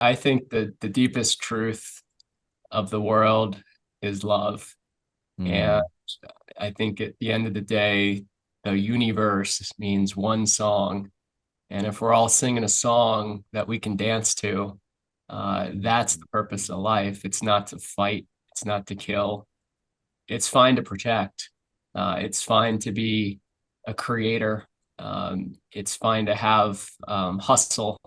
I think that the deepest truth of the world is love. And Mm, I think at the end of the day, the universe means one song. And if we're all singing a song that we can dance to, that's the purpose of life. It's not to fight, it's not to kill. It's fine to protect. It's fine to be a creator. It's fine to have hustle.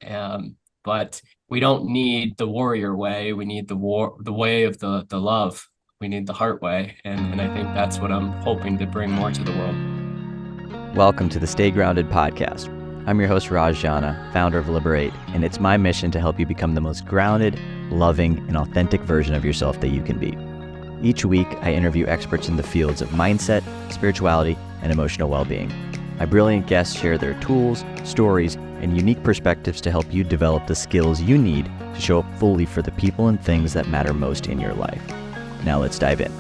Um, but we don't need the warrior way. We need the way of the love. We need the heart way. And I think that's what I'm hoping to bring more to the world. Welcome to the Stay Grounded podcast. I'm your host, Raj Jana, founder of Liberate, and it's my mission to help you become the most grounded, loving, and authentic version of yourself that you can be. Each week, I interview experts in the fields of mindset, spirituality, and emotional well-being. My brilliant guests share their tools, stories, and unique perspectives to help you develop the skills you need to show up fully for the people and things that matter most in your life. Now let's dive in.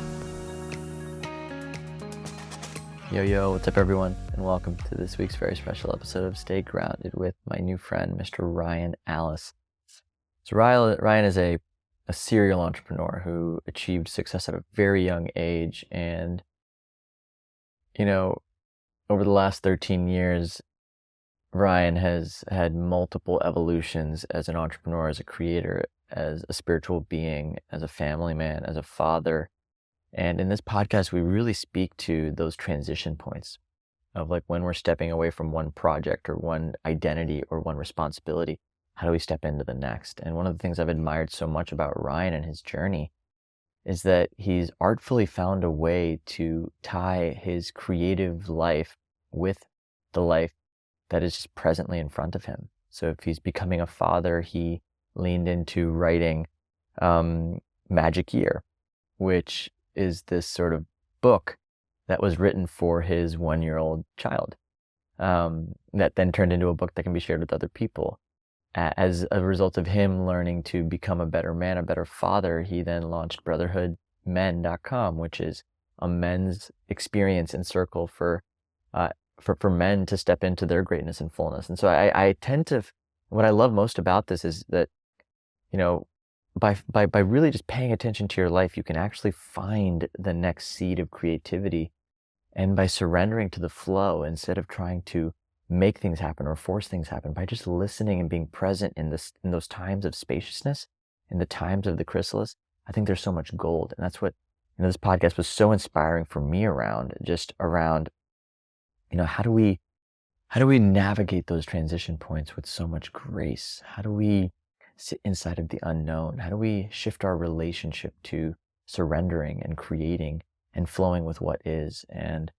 Yo, what's up everyone, and welcome to this week's very special episode of Stay Grounded with my new friend, Mr. Ryan Allis. So Ryan is a serial entrepreneur who achieved success at a very young age, and over the last 13 years, Ryan has had multiple evolutions as an entrepreneur, as a creator, as a spiritual being, as a family man, as a father. And in this podcast, we really speak to those transition points of like when we're stepping away from one project or one identity or one responsibility, how do we step into the next? And one of the things I've admired so much about Ryan and his journey is that he's artfully found a way to tie his creative life with the life that is just presently in front of him. So if he's becoming a father, he leaned into writing Magic Year, which is this sort of book that was written for his 1-year-old child, that then turned into a book that can be shared with other people. As a result of him learning to become a better man, a better father, he then launched brotherhoodmen.com, which is a men's experience and circle for men to step into their greatness and fullness. And so I tend to, what I love most about this is that, by really just paying attention to your life, you can actually find the next seed of creativity. And by surrendering to the flow, instead of trying to make things happen or force things happen, by just listening and being present in those times of spaciousness, in the times of the chrysalis, I think there's so much gold. And that's what, this podcast was so inspiring for me around, how do we navigate those transition points with so much grace? How do we sit inside of the unknown? How do we shift our relationship to surrendering and creating and flowing with what is? And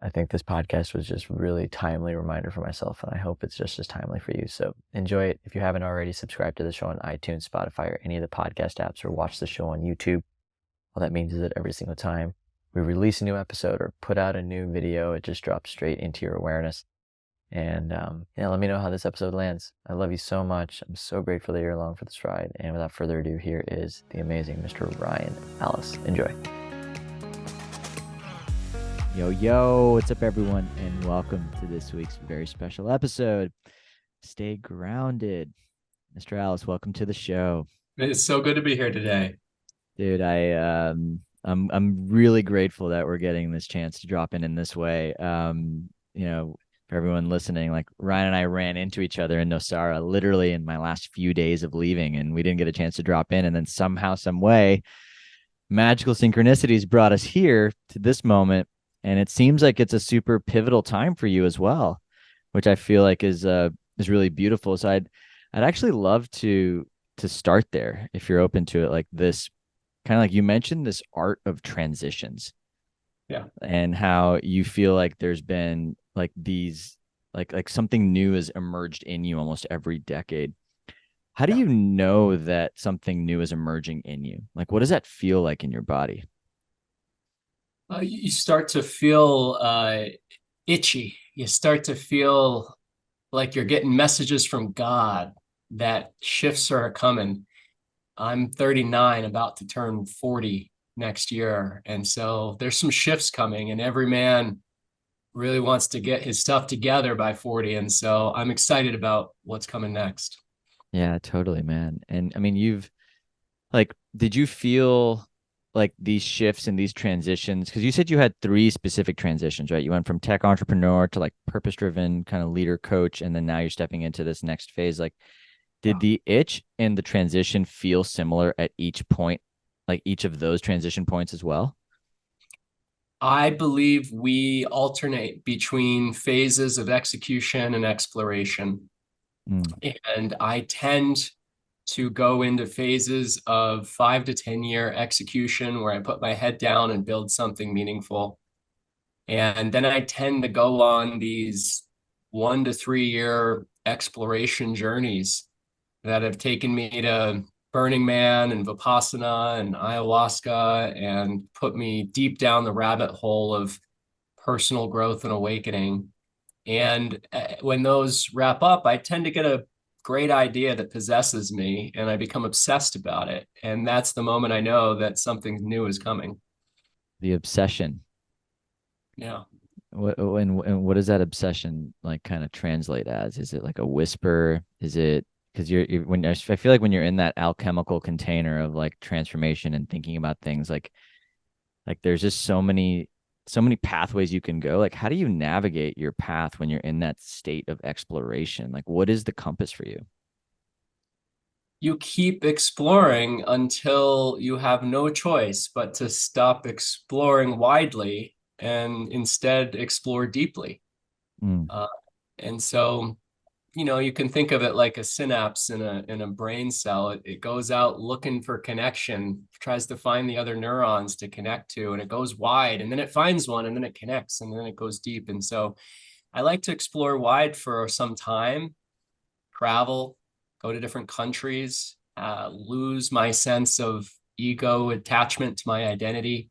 I think this podcast was just really timely reminder for myself, and I hope it's just as timely for you. So enjoy it. If you haven't already, subscribe to the show on iTunes, Spotify, or any of the podcast apps, or watch the show on YouTube. All that means is that every single time we release a new episode or put out a new video, it just drops straight into your awareness. And let me know how this episode lands. I love you so much. I'm so grateful that you're along for this ride. And without further ado, here is the amazing Mr. Ryan Allis. Enjoy. Yo, what's up everyone? And welcome to this week's very special episode. Stay grounded. Mr. Allis, welcome to the show. It's so good to be here today. Dude, I'm really grateful that we're getting this chance to drop in this way. For everyone listening, like Ryan and I ran into each other in Nosara literally in my last few days of leaving, and we didn't get a chance to drop in. And then somehow, some way, magical synchronicities brought us here to this moment. And it seems like it's a super pivotal time for you as well, which I feel like is really beautiful. So I'd actually love to start there if you're open to it, like this kind of like you mentioned, this art of transitions. Yeah. And how you feel like there's been like these like something new has emerged in you almost every decade. How do you know that something new is emerging in you? Like, what does that feel like in your body? You start to feel itchy. You start to feel like you're getting messages from God that shifts are coming. I'm 39, about to turn 40 next year. And so there's some shifts coming, and every man really wants to get his stuff together by 40. And so I'm excited about what's coming next. Yeah, totally, man. And I mean, did you feel like these shifts and these transitions? Because you said you had three specific transitions, right? You went from tech entrepreneur to like purpose driven kind of leader coach, and then now you're stepping into this next phase. Like, did the itch and the transition feel similar at each point, like each of those transition points as well? I believe we alternate between phases of execution and exploration. Mm. And I tend to go into phases of 5 to 10 year execution where I put my head down and build something meaningful. And then I tend to go on these 1 to 3 year exploration journeys that have taken me to Burning Man and Vipassana and ayahuasca and put me deep down the rabbit hole of personal growth and awakening. And when those wrap up, I tend to get a great idea that possesses me and I become obsessed about it. And that's the moment I know that something new is coming. The obsession. Yeah. And what does that obsession like kind of translate as? Is it like a whisper? Is it because you're when I feel like when you're in that alchemical container of like transformation and thinking about things like there's just so many pathways you can go. Like how do you navigate your path when you're in that state of exploration? Like what is the compass for you? You keep exploring until you have no choice but to stop exploring widely and instead explore deeply. Mm. Uh, and so, you can think of it like a synapse in a brain cell. It goes out looking for connection, tries to find the other neurons to connect to, and it goes wide, and then it finds one, and then it connects, and then it goes deep. And so, I like to explore wide for some time, travel, go to different countries, lose my sense of ego attachment to my identity,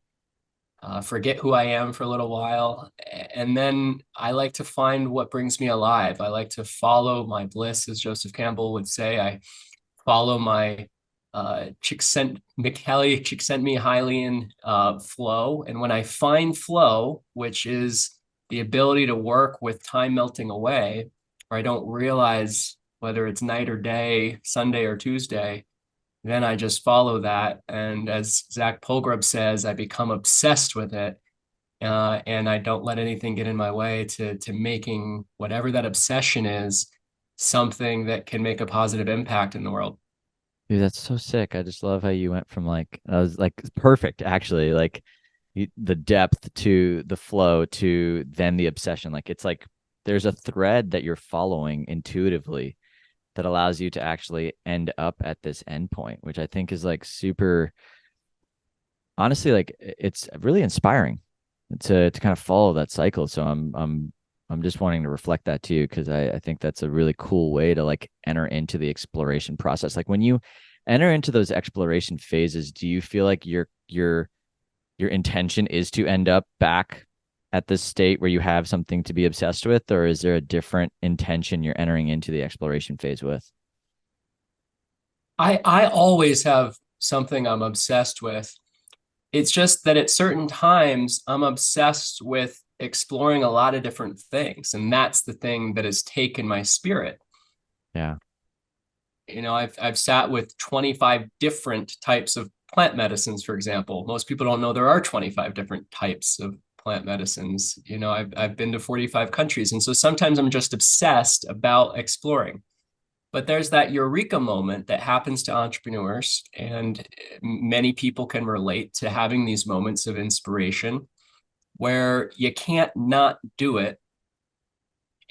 forget who I am for a little while. And then I like to find what brings me alive. I like to follow my bliss, as Joseph Campbell would say. I follow my Csikszentmihalyian flow. And when I find flow, which is the ability to work with time melting away, where I don't realize whether it's night or day, Sunday or Tuesday, then I just follow that. And as Zach Polgrub says, I become obsessed with it. And I don't let anything get in my way to making whatever that obsession is something that can make a positive impact in the world. Dude, that's so sick. I just love how you went from like I was like perfect actually, like the depth to the flow to then the obsession. Like it's like there's a thread that you're following intuitively that allows you to actually end up at this endpoint, which I think is like super honestly like it's really inspiring to kind of follow that cycle. So I'm just wanting to reflect that to you because I think that's a really cool way to like enter into the exploration process. Like when you enter into those exploration phases, do you feel like your intention is to end up back at this state where you have something to be obsessed with, or is there a different intention you're entering into the exploration phase with? I always have something I'm obsessed with. It's just that at certain times I'm obsessed with exploring a lot of different things. And that's the thing that has taken my spirit. Yeah. I've sat with 25 different types of plant medicines, for example. Most people don't know there are 25 different types of plant medicines. I've been to 45 countries. And so sometimes I'm just obsessed about exploring. But there's that eureka moment that happens to entrepreneurs, and many people can relate to having these moments of inspiration where you can't not do it.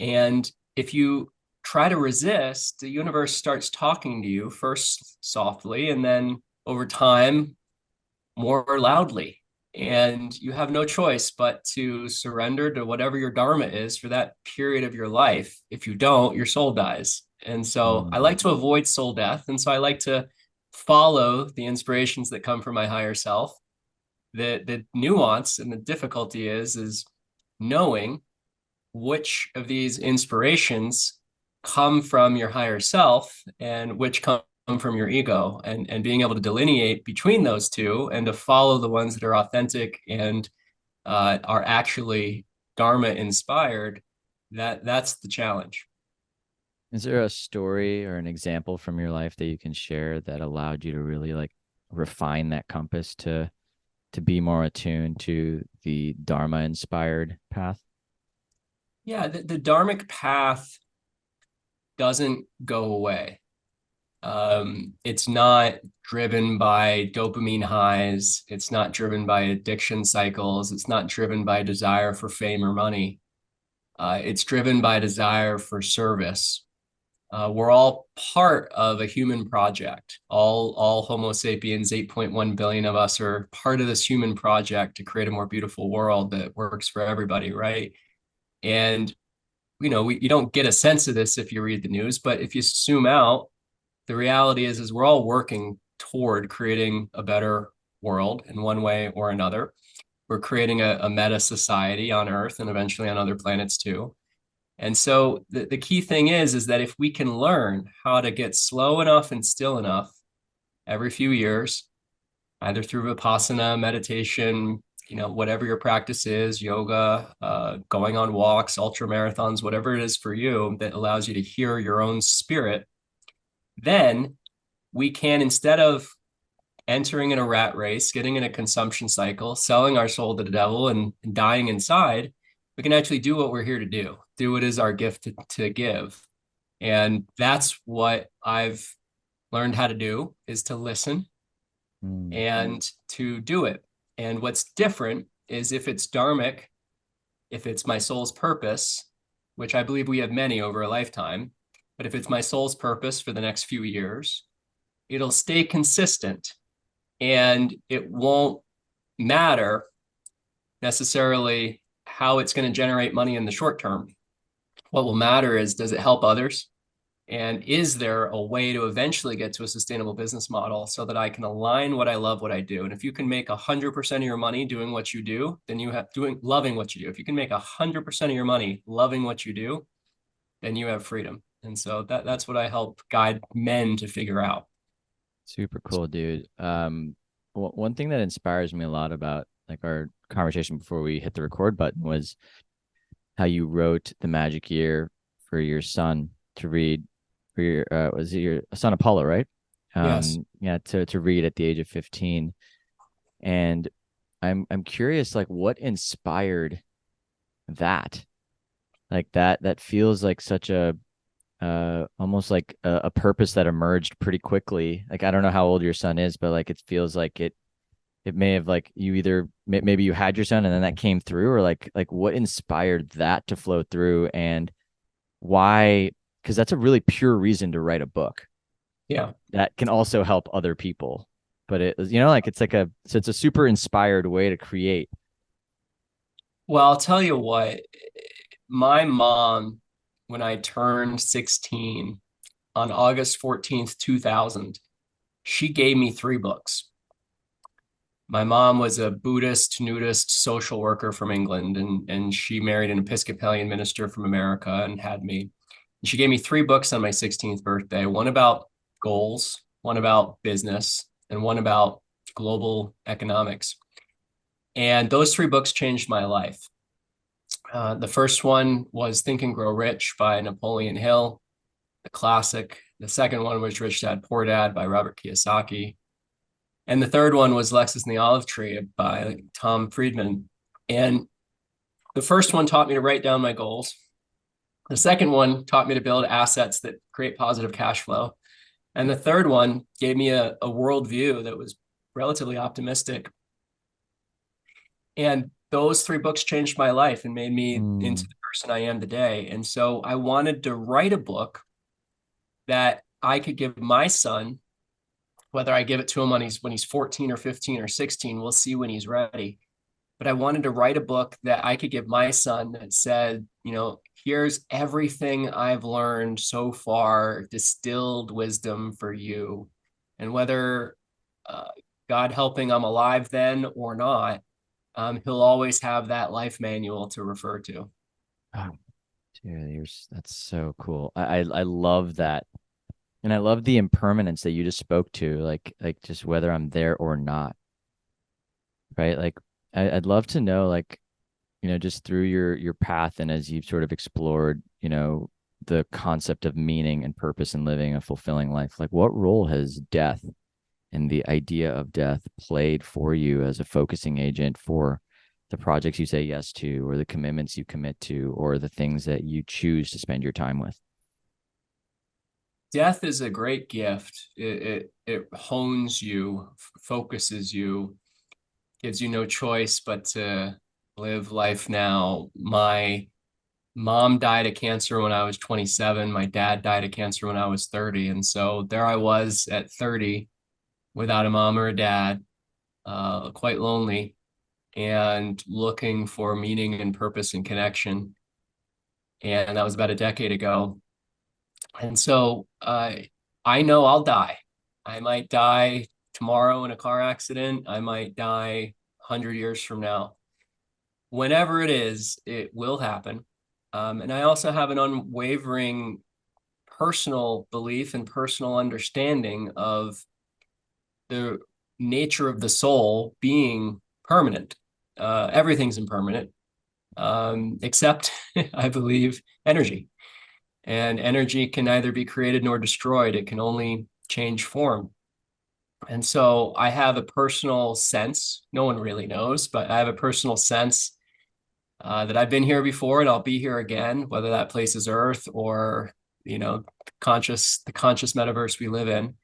And if you try to resist, the universe starts talking to you first softly and then over time more loudly. And you have no choice but to surrender to whatever your dharma is for that period of your life. If you don't, your soul dies. And so I Mm. like to avoid soul death. And so I like to follow the inspirations that come from my higher self. The nuance and the difficulty is knowing which of these inspirations come from your higher self and which come from your ego, and being able to delineate between those two and to follow the ones that are authentic and are actually dharma inspired. That's the challenge. Is there a story or an example from your life that you can share that allowed you to really like refine that compass to be more attuned to the Dharma inspired path? Yeah, the dharmic path doesn't go away. It's not driven by dopamine highs. It's not driven by addiction cycles. It's not driven by desire for fame or money. It's driven by desire for service. We're all part of a human project. All Homo sapiens, 8.1 billion of us, are part of this human project to create a more beautiful world that works for everybody, right? And you don't get a sense of this if you read the news, but if you zoom out, the reality is we're all working toward creating a better world in one way or another. We're creating a meta society on Earth and eventually on other planets too. And so the key thing is that if we can learn how to get slow enough and still enough every few years, either through vipassana, meditation, whatever your practice is, yoga, going on walks, ultra marathons, whatever it is for you that allows you to hear your own spirit, then we can, instead of entering in a rat race, getting in a consumption cycle, selling our soul to the devil and dying inside, we can actually do what we're here to do what is our gift to give. And that's what I've learned how to do, is to listen Mm. and to do it. And what's different is if it's dharmic, if it's my soul's purpose, which I believe we have many over a lifetime, but if it's my soul's purpose for the next few years, it'll stay consistent and it won't matter necessarily how it's going to generate money in the short term. What will matter is, does it help others? And is there a way to eventually get to a sustainable business model so that I can align what I love, what I do? And if you can make 100% of your money doing what you do, then you have loving what you do. If you can make 100% of your money loving what you do, then you have freedom. And so that's what I help guide men to figure out. Super cool, dude. One thing that inspires me a lot about like our conversation before we hit the record button was how you wrote the magic year for your son to read for your was it your son Apollo, right? Yes. Yeah, to read at the age of 15. And I'm curious, like what inspired that? Like that feels like such a almost like a purpose that emerged pretty quickly. Like I don't know how old your son is, but like it feels like it may have like you either maybe you had your son and then that came through, or like what inspired that to flow through, and why? Because that's a really pure reason to write a book Yeah. that can also help other people. But like it's like it's a super inspired way to create. Well, I'll tell you what, my mom, when I turned 16 on August 14th, 2000, she gave me three books. My mom was a Buddhist, nudist social worker from England, and she married an Episcopalian minister from America and had me. And she gave me three books on my 16th birthday, one about goals, one about business, and one about global economics. And those three books changed my life. The first one was Think and Grow Rich by Napoleon Hill, the classic. The second one was Rich Dad Poor Dad by Robert Kiyosaki. And the third one was Lexus and the Olive Tree by Tom Friedman. And the first one taught me to write down my goals. The second one taught me to build assets that create positive cash flow. And the third one gave me a worldview that was relatively optimistic. And those three books changed my life and made me into Mm. the person I am today. And so I wanted to write a book that I could give my son, whether I give it to him when he's 14 or 15 or 16, we'll see when he's ready. But I wanted to write a book that I could give my son that said, here's everything I've learned so far, distilled wisdom for you. And whether uh, God helping I'm alive then or not, he'll always have that life manual to refer to. Oh, dude, that's so cool. I love that. And I love the impermanence that you just spoke to, like just whether I'm there or not, right? Like I'd love to know, like, just through your path and as you've sort of explored, the concept of meaning and purpose in living a fulfilling life. Like, what role has death and the idea of death played for you as a focusing agent for the projects you say yes to, or the commitments you commit to, or the things that you choose to spend your time with? Death is a great gift. It hones you, focuses you, gives you no choice but to live life now. My mom died of cancer when I was 27. My dad died of cancer when I was 30. And so there I was at 30 without a mom or a dad, quite lonely and looking for meaning and purpose and connection. And that was about a decade ago. And so I know I'll die. I might die tomorrow in a car accident. I might die 100 years from now. Whenever it is, it will happen. And I also have an unwavering personal belief and personal understanding of the nature of the soul being permanent. Everything's impermanent, except, I believe, energy. And energy can neither be created nor destroyed. It can only change form. And so I have a personal sense, no one really knows, but I have a personal sense that I've been here before and I'll be here again, whether that place is Earth or, the conscious metaverse we live in.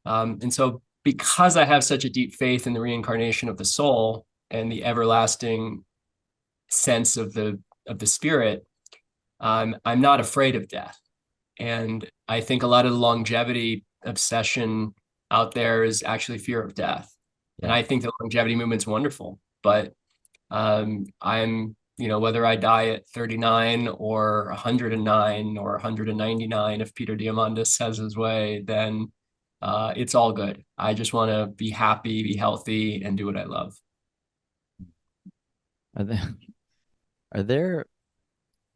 And so because I have such a deep faith in the reincarnation of the soul and the everlasting sense of the spirit, I'm not afraid of death. And I think a lot of the longevity obsession out there is actually fear of death. And Yeah. I think the longevity movement's wonderful, but whether I die at 39 or 109 or 199, if Peter Diamandis has his way, then it's all good. I just want to be happy, be healthy, and do what I love. Are there, are there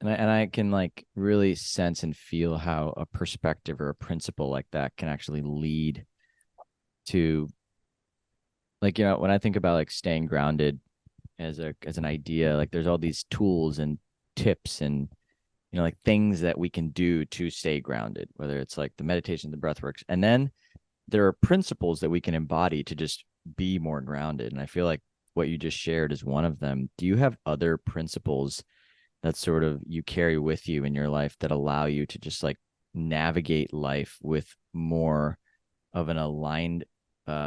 and I can like really sense and feel how a perspective or a principle like that can actually lead to, like, when I think about like staying grounded as an idea, like there's all these tools and tips and like things that we can do to stay grounded, whether it's like the meditation, the breath works, and then there are principles that we can embody to just be more grounded. And I feel like what you just shared is one of them. Do you have other principles that sort of you carry with you in your life that allow you to just like navigate life with more of an aligned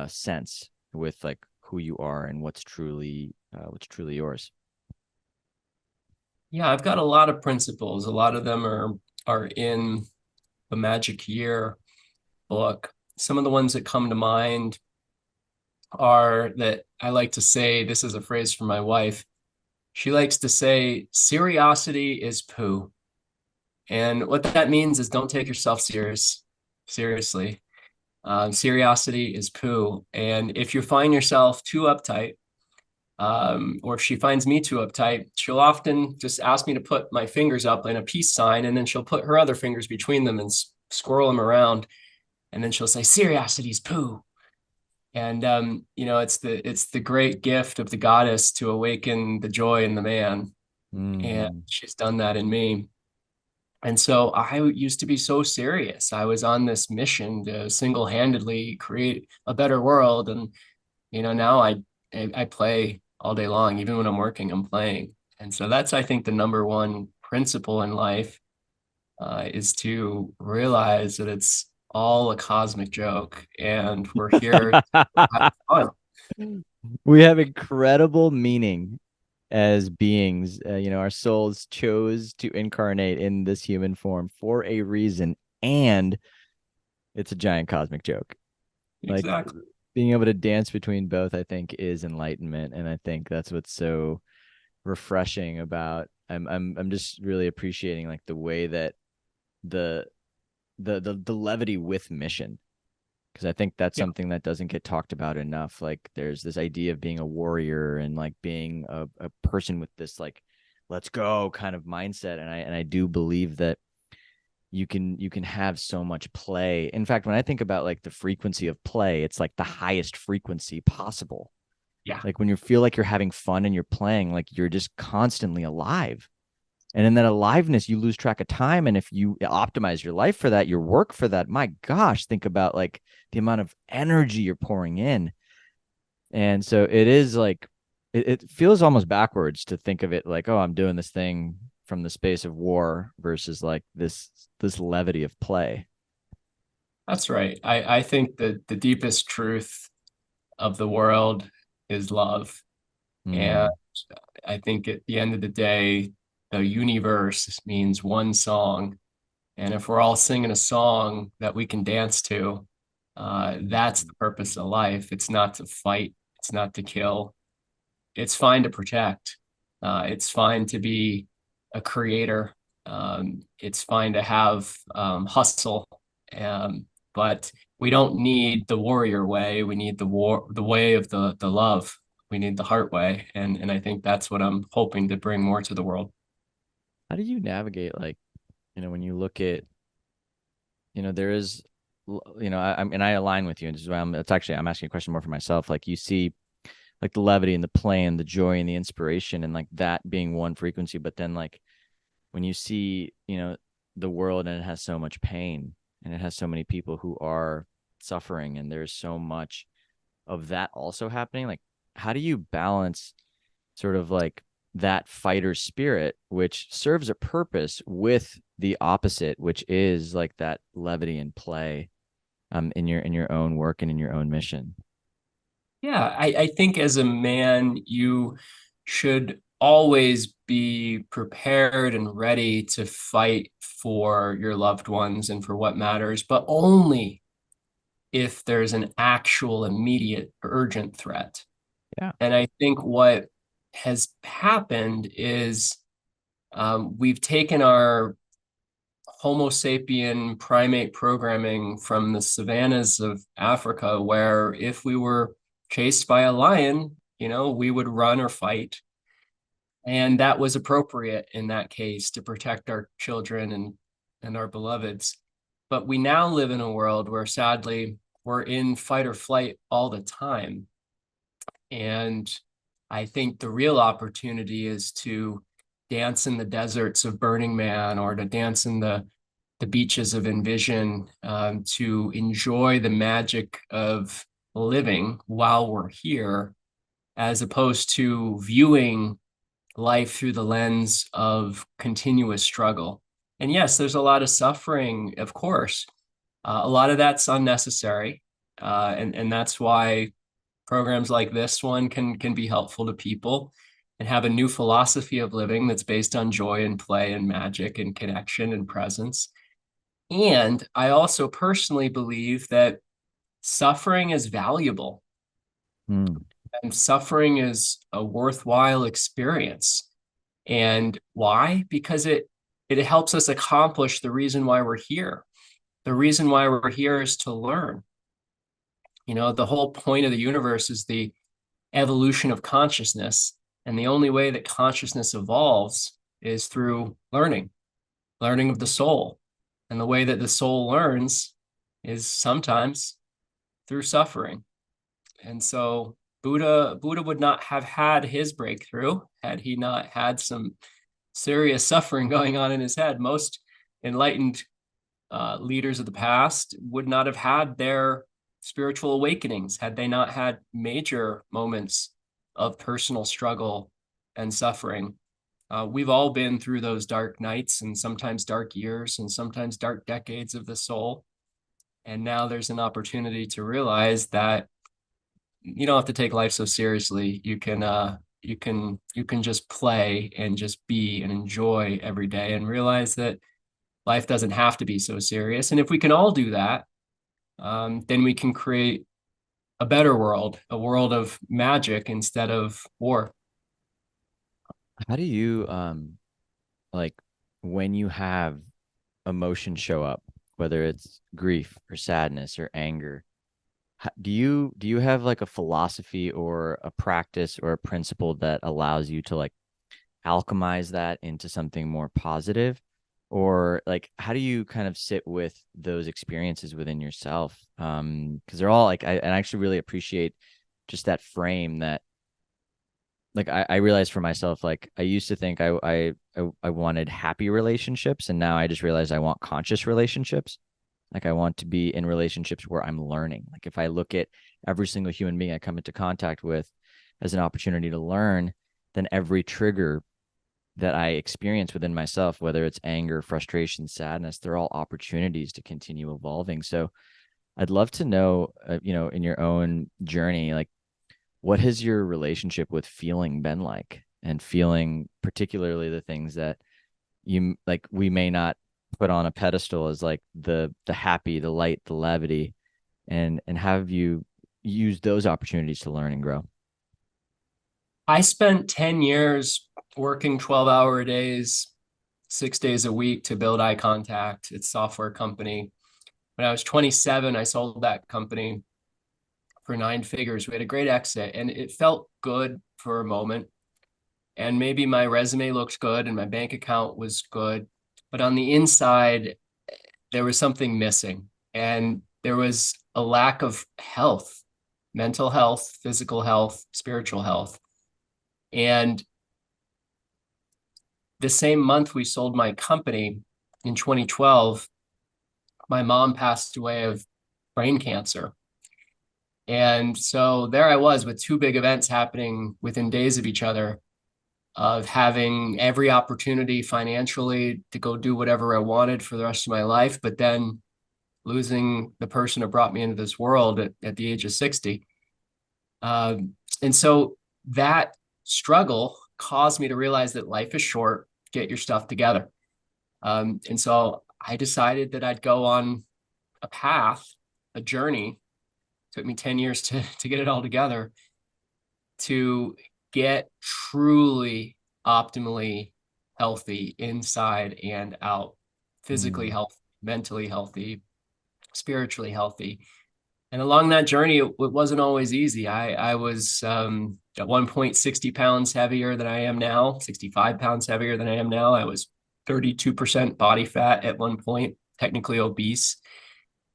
sense with like who you are and what's truly yours? Yeah, I've got a lot of principles. A lot of them are in the Magic Year book. Some of the ones that come to mind are that I like to say, this is a phrase from my wife. She likes to say, "Seriosity is poo." And what that means is don't take yourself seriously. Seriosity is poo. And if you find yourself too uptight, or if she finds me too uptight, she'll often just ask me to put my fingers up in a peace sign, and then she'll put her other fingers between them and squirrel them around. And then she'll say, "Seriosity is poo." And it's the great gift of the goddess to awaken the joy in the man. And Mm. she's done that in me. And so I used to be so serious. I was on this mission to single-handedly create a better world. And now I play all day long. Even when I'm working, I'm playing. And so that's, I think, the number one principle in life, is to realize that it's all a cosmic joke and we're here to have fun. We have incredible meaning as beings. Our souls chose to incarnate in this human form for a reason, and it's a giant cosmic joke. Like, Exactly. being able to dance between both, I think, is enlightenment, and I think that's what's so refreshing about. I'm just really appreciating like the way that the the levity with mission, because I think that's Yeah. something that doesn't get talked about enough. Like, there's this idea of being a warrior and like being a person with this like let's go kind of mindset, and I do believe that you can have so much play. In fact, when I think about like the frequency of play, it's like the highest frequency possible. Yeah. Like when you feel like you're having fun and you're playing, like you're just constantly alive. And in that aliveness, you lose track of time. And if you optimize your life for that, your work for that, my gosh, think about like the amount of energy you're pouring in. And so it is like, it feels almost backwards to think of it like, oh, I'm doing this thing from the space of war versus like this levity of play. That's right. I think that the deepest truth of the world is love. And Mm. I think at the end of the day, the universe means one song. And if we're all singing a song that we can dance to, that's the purpose of life. It's not to fight, it's not to kill. It's fine to protect. It's fine to be a creator. It's fine to have hustle. But we don't need the warrior way. We need the way of the love. We need the heart way. And I think that's what I'm hoping to bring more to the world. How do you navigate like, when you look at, there is, and I align with you. And this is why it's actually, I'm asking a question more for myself. Like you see like the levity and the play and the joy and the inspiration and like that being one frequency. But then like when you see, the world and it has so much pain and it has so many people who are suffering and there's so much of that also happening, like how do you balance sort of like that fighter spirit, which serves a purpose with the opposite, which is like that levity and play in your own work and in your own mission? Yeah, I think as a man, you should always be prepared and ready to fight for your loved ones and for what matters, but only if there's an actual immediate urgent threat. Yeah. And I think what has happened is we've taken our Homo sapien primate programming from the savannas of Africa, where if we were chased by a lion, we would run or fight. And that was appropriate in that case to protect our children and our beloveds. But we now live in a world where sadly we're in fight or flight all the time. And I think the real opportunity is to dance in the deserts of Burning Man or to dance in the beaches of Envision, to enjoy the magic of living while we're here, as opposed to viewing life through the lens of continuous struggle. And yes, there's a lot of suffering, of course. A lot of that's unnecessary. And that's why programs like this one can be helpful to people and have a new philosophy of living that's based on joy and play and magic and connection and presence. And I also personally believe that suffering is valuable Hmm. and suffering is a worthwhile experience. And why? Because it helps us accomplish the reason why we're here. The reason why we're here is to learn. The whole point of the universe is the evolution of consciousness. And the only way that consciousness evolves is through learning of the soul. And the way that the soul learns is sometimes through suffering. And so Buddha would not have had his breakthrough had he not had some serious suffering going on in his head. Most enlightened leaders of the past would not have had their spiritual awakenings had they not had major moments of personal struggle and suffering. We've all been through those dark nights and sometimes dark years and sometimes dark decades of the soul. And now there's an opportunity to realize that you don't have to take life so seriously. You can just play and just be and enjoy every day and realize that life doesn't have to be so serious. And if we can all do that, then we can create a better world, a world of magic instead of war. How do you like when you have emotions show up, whether it's grief or sadness or anger, do you have like a philosophy or a practice or a principle that allows you to like alchemize that into something more positive? Or like how do you kind of sit with those experiences within yourself? Because they're all like, I actually really appreciate just that frame that like I realized for myself, like I used to think I wanted happy relationships, and now I just realized I want conscious relationships. Like I want to be in relationships where I'm learning. Like if I look at every single human being I come into contact with as an opportunity to learn, then every trigger that I experience within myself, whether it's anger, frustration, sadness, they're all opportunities to continue evolving. So I'd love to know, in your own journey, like what has your relationship with feeling been like, and feeling particularly the things that you like we may not put on a pedestal as like the happy, the light, the levity, and have you used those opportunities to learn and grow? I spent 10 years working 12-hour days, 6 days a week to build eye contact. It's a software company. When I was 27, I sold that company for 9 figures. We had a great exit and it felt good for a moment. And maybe my resume looked good and my bank account was good. But on the inside, there was something missing. And there was a lack of health, mental health, physical health, spiritual health. And the same month we sold my company in 2012, my mom passed away of brain cancer. And so there I was with two big events happening within days of each other, of having every opportunity financially to go do whatever I wanted for the rest of my life, but then losing the person who brought me into this world at the age of 60. And so that struggle caused me to realize that life is short, get your stuff together. And so I decided that I'd go on a path, a journey. It took me 10 years to get it all together, to get truly optimally healthy inside and out, physically Mm. healthy, mentally healthy, spiritually healthy. And along that journey, it wasn't always easy. I was at one point 60 pounds heavier than I am now, 65 pounds heavier than I am now. I was 32% body fat at one point, technically obese.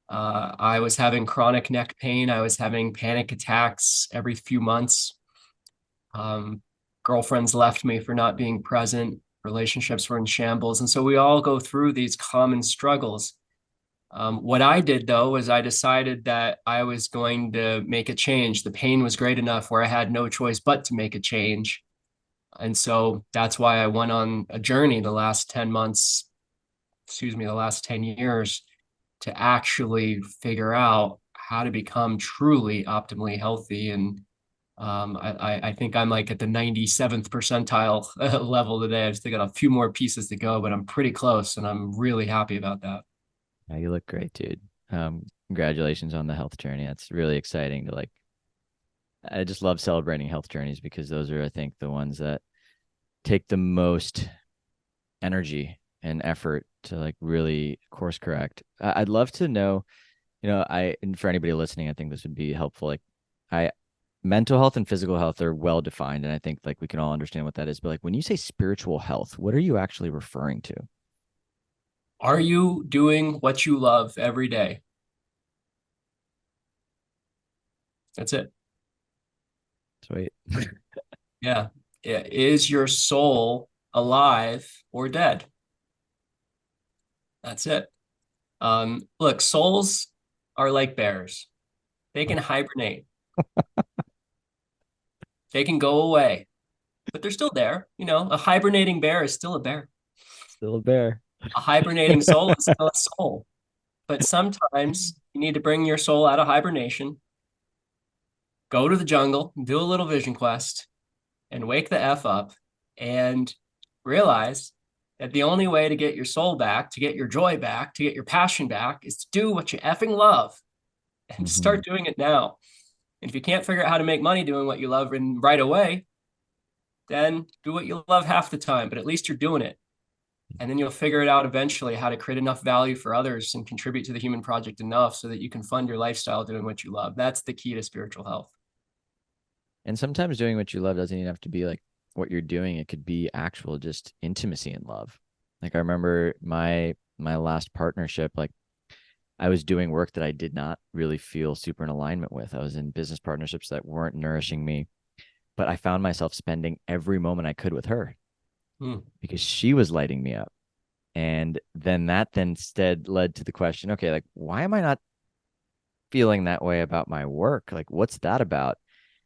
I was having chronic neck pain. I was having panic attacks every few months. Um, Girlfriends left me for not being present. Relationships were in shambles. And so we all go through these common struggles. What I did, though, was I decided that I was going to make a change. The pain was great enough where I had no choice but to make a change. And so that's why I went on a journey the last 10 months, excuse me, the last 10 years, to actually figure out how to become truly optimally healthy. And I think I'm like at the 97th percentile level today. I've still got a few more pieces to go, but I'm pretty close and I'm really happy about that. Yeah, you look great, dude. Congratulations on the health journey. That's really exciting to like. I just love celebrating health journeys because those are, I think, the ones that take the most energy and effort to like really course correct. I'd love to know, and for anybody listening, I think this would be helpful. Like, I mental health and physical health are well defined, and I think like we can all understand what that is. But like when you say spiritual health, what are you actually referring to? Are you doing what you love every day? That's it. Sweet. Yeah. Is your soul alive or dead? That's it. Look, souls are like bears. They can hibernate. They can go away, but they're still there. You know, a hibernating bear is still a bear. Still a bear. A hibernating soul is still a soul. But sometimes you need to bring your soul out of hibernation, go to the jungle, do a little vision quest, and wake the F up and realize that the only way to get your soul back, to get your joy back, to get your passion back is to do what you effing love and Mm-hmm. start doing it now. And if you can't figure out how to make money doing what you love and right away, then do what you love half the time, but at least you're doing it. And then you'll figure it out eventually how to create enough value for others and contribute to the human project enough so that you can fund your lifestyle doing what you love. That's the key to spiritual health. And sometimes doing what you love doesn't even have to be like what you're doing. It could be actual just intimacy and love. Like I remember my last partnership, like I was doing work that I did not really feel super in alignment with. I was in business partnerships that weren't nourishing me. but I found myself spending every moment I could with her Hmm. because she was lighting me up. And then that then instead led to the question, okay, like, why am I not feeling that way about my work? Like, what's that about?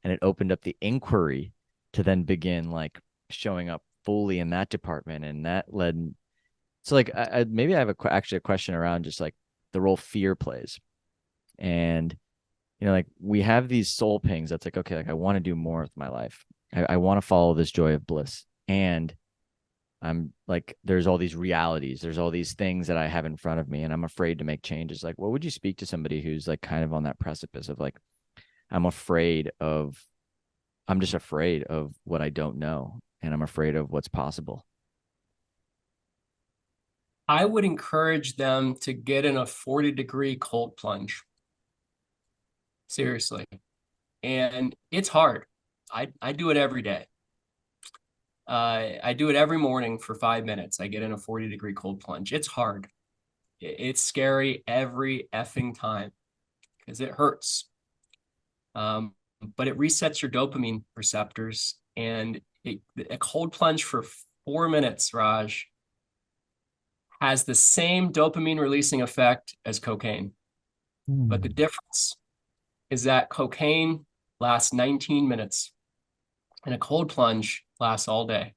And it opened up the inquiry to then begin like showing up fully in that department. And that led, so like, maybe I have actually a question around just like the role fear plays. And, like we have these soul pings that's like, okay, like I want to do more with my life. I want to follow this joy of bliss. And I'm like, there's all these realities, there's all these things that I have in front of me, and I'm afraid to make changes. Like, what would you speak to somebody who's like kind of on that precipice of like, I'm afraid of, I'm just afraid of what I don't know, and I'm afraid of what's possible? I would encourage them to get in a 40-degree cold plunge. Seriously. And it's hard. I do it every day. I do it every morning for 5 minutes. I get in a 40-degree cold plunge. It's hard. It's scary every effing time because it hurts. Um, but it resets your dopamine receptors. And a cold plunge for 4 minutes, Raj, has the same dopamine releasing effect as cocaine. But the difference is that cocaine lasts 19 minutes and a cold plunge lasts all day.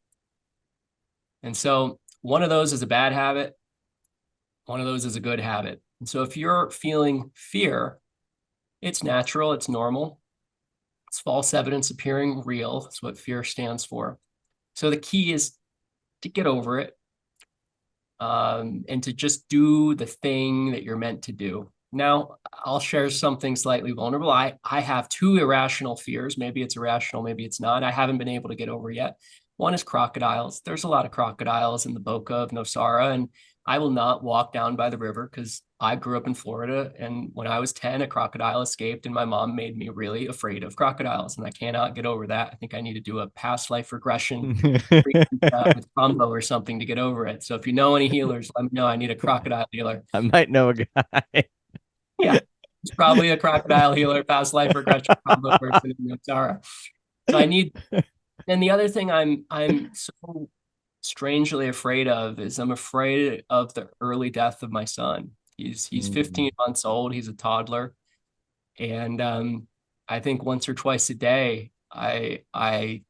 And so one of those is a bad habit, one of those is a good habit. And so if you're feeling fear, it's natural, it's normal. It's false evidence appearing real. That's what fear stands for. So the key is to get over it, and to just do the thing that you're meant to do. Now, I'll share something slightly vulnerable. I have two irrational fears. Maybe it's irrational, maybe it's not. I haven't been able to get over yet. One is crocodiles. There's a lot of crocodiles in the Boca of Nosara, and I will not walk down by the river because I grew up in Florida. And when I was 10, a crocodile escaped, and my mom made me really afraid of crocodiles. And I cannot get over that. I think I need to do a past life regression with combo or something to get over it. So if you know any healers, let me know. I need a crocodile healer. I might know a guy. Yeah, it's probably a crocodile healer, past life regression combo person in Yotara. So I need. And the other thing I'm so strangely afraid of is I'm afraid of the early death of my son. He's 15 months old. He's a toddler, and I think once or twice a day, I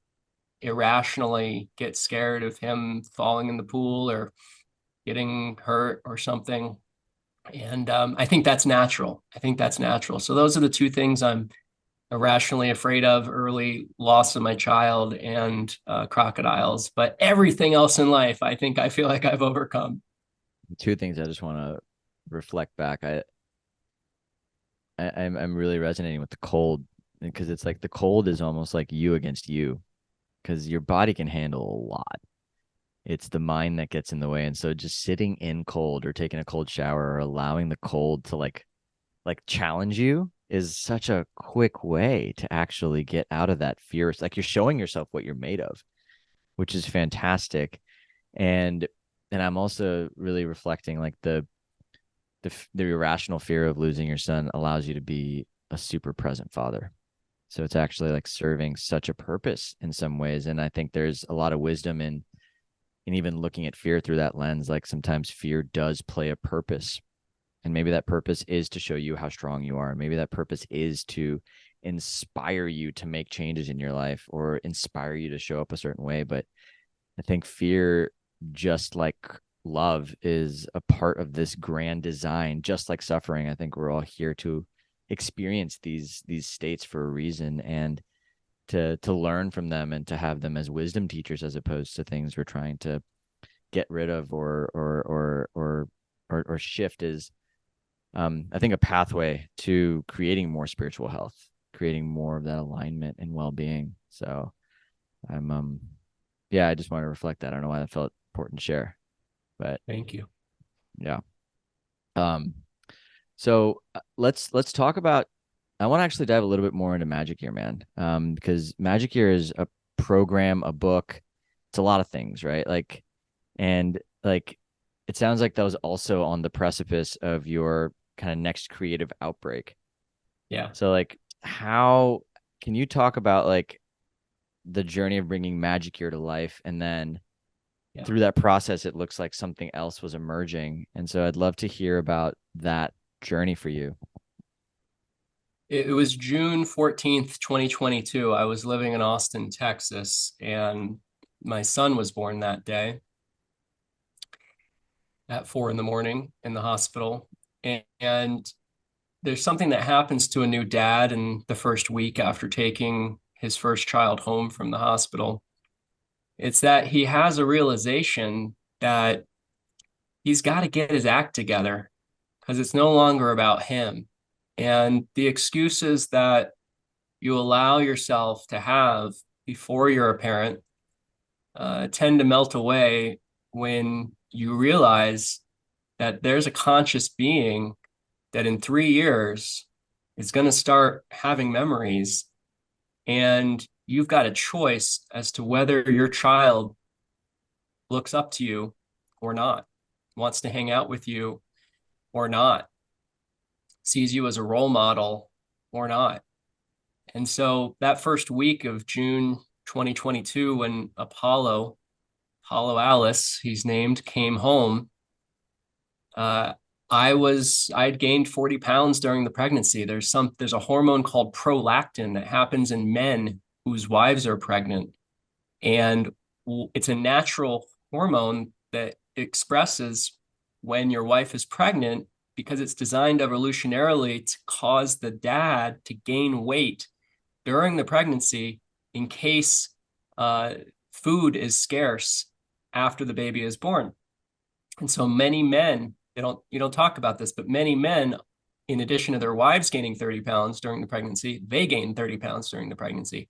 irrationally get scared of him falling in the pool or getting hurt or something. And I think that's natural. I think that's natural. So those are the two things I'm irrationally afraid of: early loss of my child and crocodiles. But everything else in life, I think I feel like I've overcome. Two things I just want to reflect back. I'm really resonating with the cold because it's like the cold is almost like you against you because your body can handle a lot. It's the mind that gets in the way. And so just sitting in cold or taking a cold shower or allowing the cold to like challenge you is such a quick way to actually get out of that fear. It's like you're showing yourself what you're made of, which is fantastic. And I'm also really reflecting like the irrational fear of losing your son allows you to be a super present father. So it's actually like serving such a purpose in some ways. And I think there's a lot of wisdom in even looking at fear through that lens. Like sometimes fear does play a purpose. And maybe that purpose is to show you how strong you are. Maybe that purpose is to inspire you to make changes in your life or inspire you to show up a certain way. But I think fear, just like love, is a part of this grand design, just like suffering. I think we're all here to experience these states for a reason and to learn from them and to have them as wisdom teachers as opposed to things we're trying to get rid of or shift is I think a pathway to creating more spiritual health, creating more of that alignment and well-being. So I'm yeah, I just want to reflect that. I don't know why that felt important to share, but Thank you. yeah. Um, so let's talk about. I want to actually dive a little bit more into Magic Year, man. Because Magic Year is a program, a book. It's a lot of things, right? Like, and like, it sounds like that was also on the precipice of your kind of next creative outbreak. Yeah. So, like, how can you talk about like the journey of bringing magic here to life, and then Yeah. through that process, it looks like something else was emerging. And so I'd love to hear about that journey for you. It was June 14th, 2022. I was living in Austin, Texas, and my son was born that day at 4 in the morning in the hospital. And there's something that happens to a new dad in the first week after taking his first child home from the hospital. It's that he has a realization that he's got to get his act together because it's no longer about him. And the excuses that you allow yourself to have before you're a parent tend to melt away when you realize that there's a conscious being that in 3 years is going to start having memories. And you've got a choice as to whether your child looks up to you or not, wants to hang out with you or not, sees you as a role model or not. And so that first week of June 2022, when Apollo Alice, he's named, came home, uh, I'd gained 40 pounds during the pregnancy. There's a hormone called prolactin that happens in men whose wives are pregnant. And it's a natural hormone that expresses when your wife is pregnant because it's designed evolutionarily to cause the dad to gain weight during the pregnancy in case uh, food is scarce after the baby is born. And so many men, you don't talk about this, but many men, in addition to their wives gaining 30 pounds during the pregnancy, they gained 30 pounds during the pregnancy.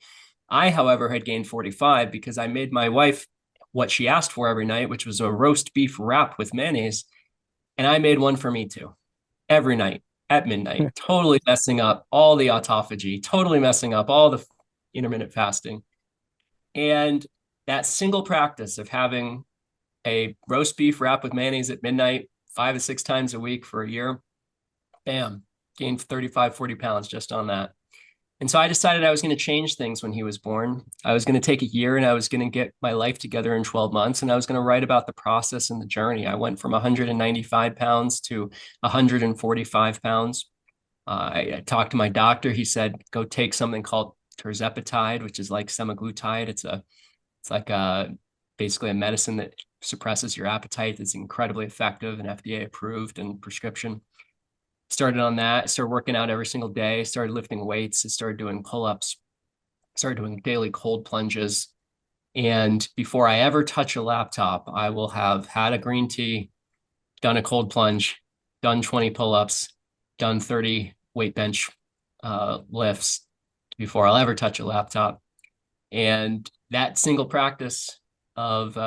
I, however, had gained 45 because I made my wife what she asked for every night, which was a roast beef wrap with mayonnaise. And I made one for me too, every night at midnight, totally messing up all the autophagy, totally messing up all the intermittent fasting. And that single practice of having a roast beef wrap with mayonnaise at midnight, 5 to 6 times a week for a year, bam, gained 35, 40 pounds just on that. And so I decided I was going to change things when he was born. I was going to take a year and I was going to get my life together in 12 months. And I was going to write about the process and the journey. I went from 195 pounds to 145 pounds. I talked to my doctor. He said, go take something called terzepatide, which is like semaglutide. It's like basically a medicine that suppresses your appetite. It's incredibly effective and FDA approved and prescription. Started on that, started working out every single day, started lifting weights, started doing pull-ups, started doing daily cold plunges. And before I ever touch a laptop, I will have had a green tea, done a cold plunge, done 20 pull-ups, done 30 weight bench lifts before I'll ever touch a laptop. And that single practice of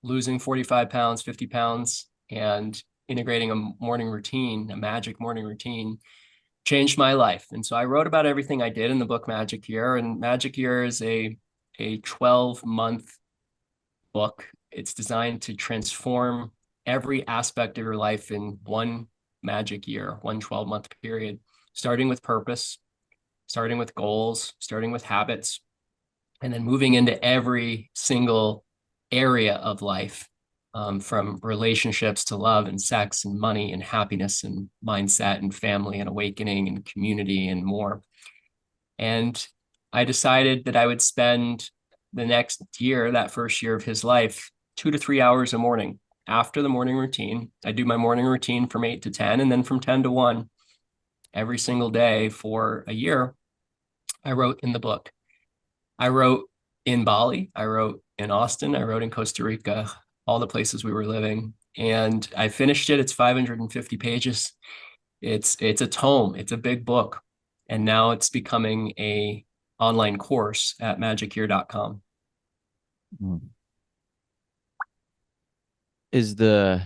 losing 45 pounds, 50 pounds, and integrating a morning routine, a magic morning routine, changed my life. And so I wrote about everything I did in the book Magic Year. And Magic Year is a 12-month book. It's designed to transform every aspect of your life in one magic year, one 12-month period, starting with purpose, starting with goals, starting with habits, and then moving into every single area of life, from relationships to love and sex and money and happiness and mindset and family and awakening and community and more. And I decided that I would spend the next year, that first year of his life, 2 to 3 hours a morning after the morning routine. I do my morning routine from 8 to 10 and then from 10 to 1 every single day for a year. I wrote in the book. I wrote in Bali, I wrote in Austin, I wrote in Costa Rica, all the places we were living. And I finished it. It's 550 pages. It's a tome. It's a big book. And now it's becoming a online course at magicyear.com. Is the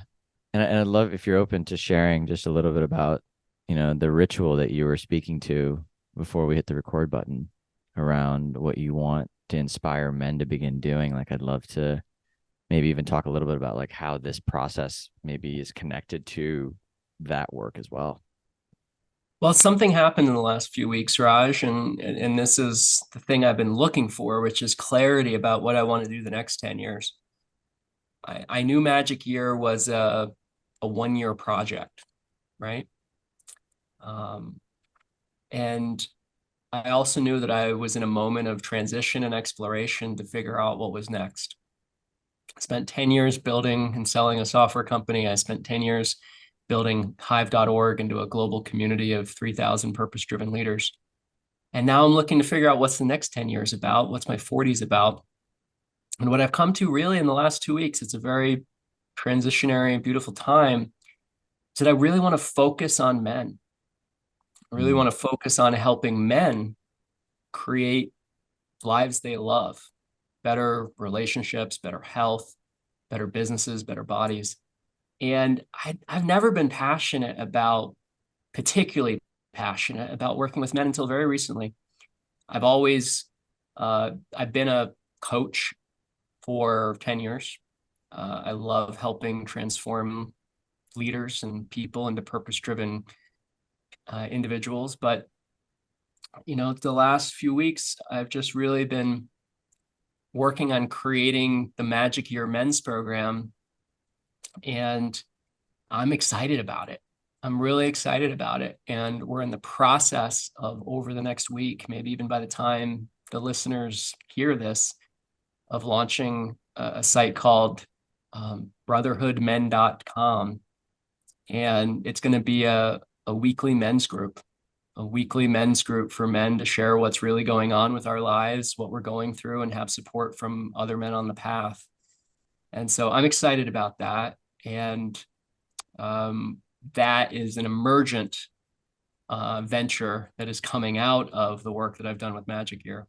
and I'd love if you're open to sharing just a little bit about, the ritual that you were speaking to before we hit the record button around what you want to inspire men to begin doing. Like, I'd love to maybe even talk a little bit about like how this process maybe is connected to that work as well. Well, something happened in the last few weeks, Raj, and this is the thing I've been looking for, which is clarity about what I want to do the next 10 years. I knew Magic Year was a 1 year project, right? Um, and I also knew that I was in a moment of transition and exploration to figure out what was next. I spent 10 years building and selling a software company. I spent 10 years building Hive.org into a global community of 3,000 purpose-driven leaders. And now I'm looking to figure out what's the next 10 years about, what's my 40s about. And what I've come to really in the last 2 weeks, it's a very transitionary, beautiful time, is that I really want to focus on men. I really Mm, want to focus on helping men create lives they love, better relationships, better health, better businesses, better bodies. And I've never been particularly passionate about working with men until very recently. I've always, I've been a coach for 10 years. I love helping transform leaders and people into purpose-driven individuals. But, the last few weeks, I've just really been working on creating the Magic Year Men's program, and I'm excited about it. I'm really excited about it. And we're in the process of over the next week, maybe even by the time the listeners hear this, of launching a site called brotherhoodmen.com. And it's going to be a weekly men's group, a weekly men's group for men to share what's really going on with our lives, what we're going through, and have support from other men on the path. And so I'm excited about that. And um, that is an emergent venture that is coming out of the work that I've done with Magic Gear.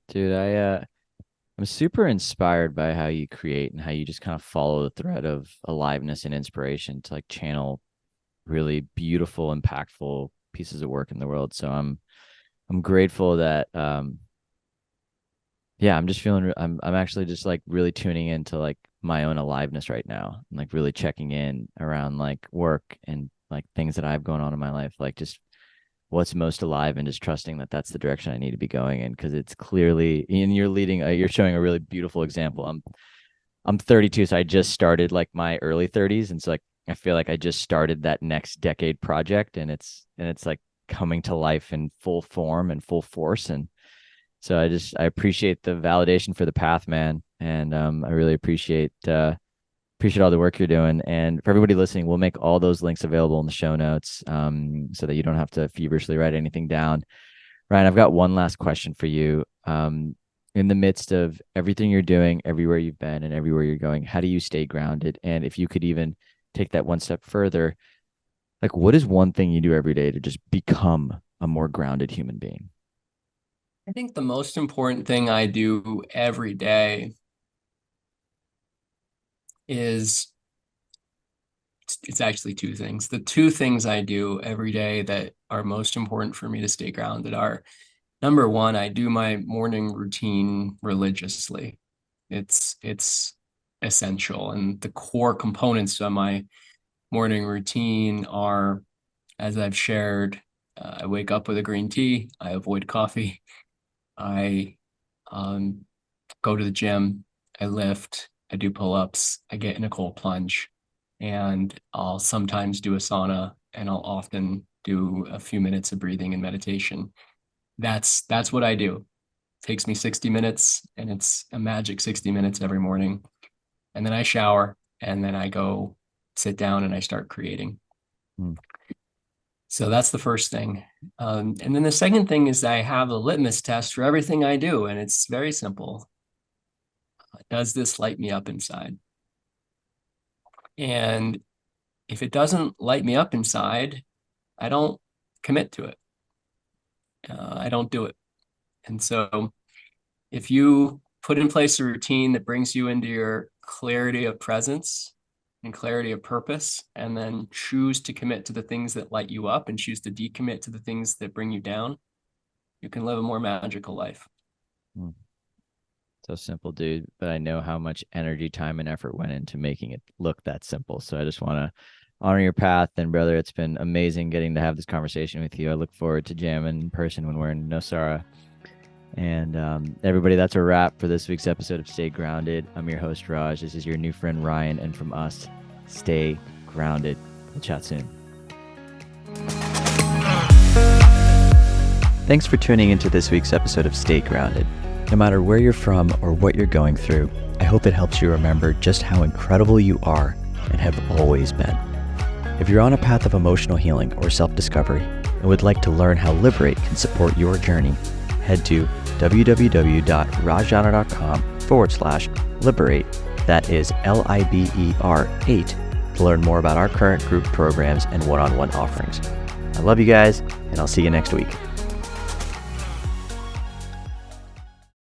dude, I'm super inspired by how you create and how you just kind of follow the thread of aliveness and inspiration to like channel really beautiful, impactful pieces of work in the world. So I'm grateful that yeah, I'm just feeling I'm actually just like really tuning into like my own aliveness right now and like really checking in around like work and like things that I have going on in my life, like just what's most alive and just trusting that that's the direction I need to be going in because it's clearly and you're showing a really beautiful example. I'm 32, so I just started like my early 30s, and so like I feel like I just started that next decade project, and it's like coming to life in full form and full force. And so I appreciate the validation for the path, man, and I really appreciate all the work you're doing. And for everybody listening, we'll make all those links available in the show notes, so that you don't have to feverishly write anything down. Ryan, I've got one last question for you. In the midst of everything you're doing, everywhere you've been and everywhere you're going, how do you stay grounded? And if you could even take that one step further, like what is one thing you do every day to just become a more grounded human being? I think the most important thing I do every day is it's actually two things. The two things I do every day that are most important for me to stay grounded are number one, I do my morning routine religiously. It's essential. And the core components of my morning routine are, as I've shared, I wake up with a green tea, I avoid coffee, I um, go to the gym, I lift, I do pull-ups, I get in a cold plunge, and I'll sometimes do a sauna, and I'll often do a few minutes of breathing and meditation. That's what I do. It takes me 60 minutes, and it's a magic 60 minutes every morning. And then I shower, and then I go sit down and I start creating. Hmm. So that's the first thing. And then the second thing is I have a litmus test for everything I do, and it's very simple. Does this light me up inside? And if it doesn't light me up inside, I don't commit to it. I don't do it. And so if you put in place a routine that brings you into your clarity of presence and clarity of purpose, and then choose to commit to the things that light you up and choose to decommit to the things that bring you down, you can live a more magical life. Hmm. So simple, dude. But I know how much energy, time, and effort went into making it look that simple. So I just want to honor your path. And brother, it's been amazing getting to have this conversation with you. I look forward to jamming in person when we're in Nosara. And everybody, that's a wrap for this week's episode of Stay Grounded. I'm your host, Raj. This is your new friend, Ryan. And from us, stay grounded. We'll chat soon. Thanks for tuning into this week's episode of Stay Grounded. No matter where you're from or what you're going through, I hope it helps you remember just how incredible you are and have always been. If you're on a path of emotional healing or self-discovery and would like to learn how Liberate can support your journey, head to www.rajana.com/liberate, that is LIBER8, to learn more about our current group programs and one-on-one offerings. I love you guys, and I'll see you next week.